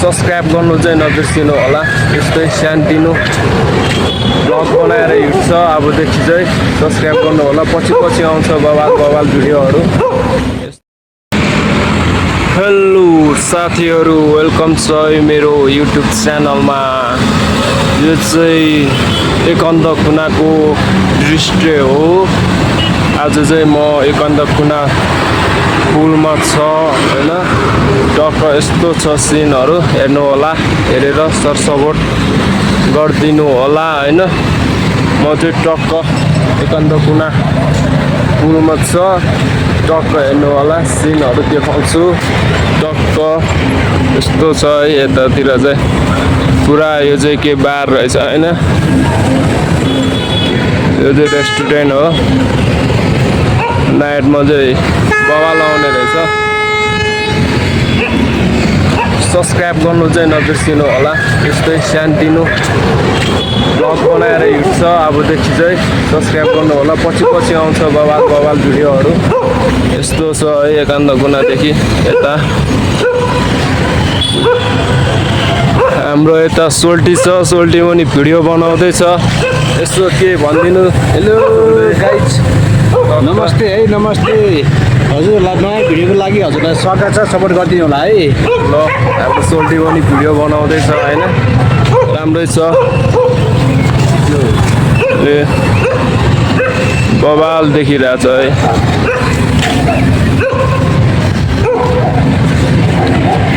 Subscribe गर्नु चाहिँ नबिर्सिनु होला। यस्तै सानोतिनो ब्लग बनाएर हिँड्छ अबदेखि चाहिँ सब्सक्राइब गर्नु होला। पछि आउँछ बवाल भिडियोहरू। हेलो साथीहरू, वेलकम छ मेरो युट्युब च्यानलमा। यो चाहिँ एकान्त कुनाको दृश्य हो। आज चाहिँ म एकान्त कुना पुलमा छ हैन। टक्क यस्तो छ सिनहरू, हेर्नु होला, हेरेर सरसपोर्ट गरिदिनु होला हैन। म चाहिँ टक्क एकान्त कुना पुलमा छ, टक्क हेर्नु होला, सिनहरू देखाउँछु। टक्क यस्तो छ है, यतातिर चाहिँ पुरा यो चाहिँ के बार रहेछ हैन। यो चाहिँ रेस्टुरेन्ट हो। नाइटमा चाहिँ बवाल आउने रहेछ। सब्सक्राइब गर्नु चाहिँ नबिर्सिनु होला। यस्तै सानोतिनो ब्लग बनाएर हिँड्छ अबदेखि चाहिँ सब्सक्राइब गर्नु होला। पछि आउँछ बवाल भिडियोहरू। यस्तो छ है एकान्त कुनादेखि यता हाम्रो यता सोल्टी छ। सोल्टी पनि भिडियो बनाउँदैछ। यसो के भनिदिनु। हेलो गाइज, नमस्ते है, नमस्ते हजुरलाई। नयाँ भिडियोको लागि हजुरलाई स्वागत छ, सपोर्ट गरिदिनु होला है। ल, हाम्रो सोल्टी पनि भिडियो बनाउँदैछ होइन, राम्रै छ। ए बवाल देखिरहेछ है।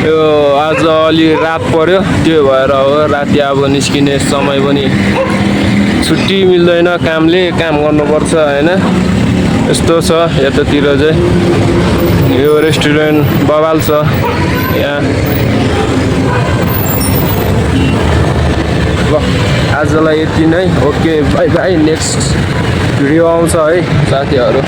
यो आज अलि रात पर्यो, त्यो भएर हो। राति अब निस्किने समय पनि छुट्टी मिल्दैन, काम गर्नुपर्छ होइन। यस्तो छ यतातिर चाहिँ यो रेस्टुरेन्ट बवाल छ यहाँ। ल, आजलाई यति नै। Okay, by by. Next video आउँछ है साथीहरू।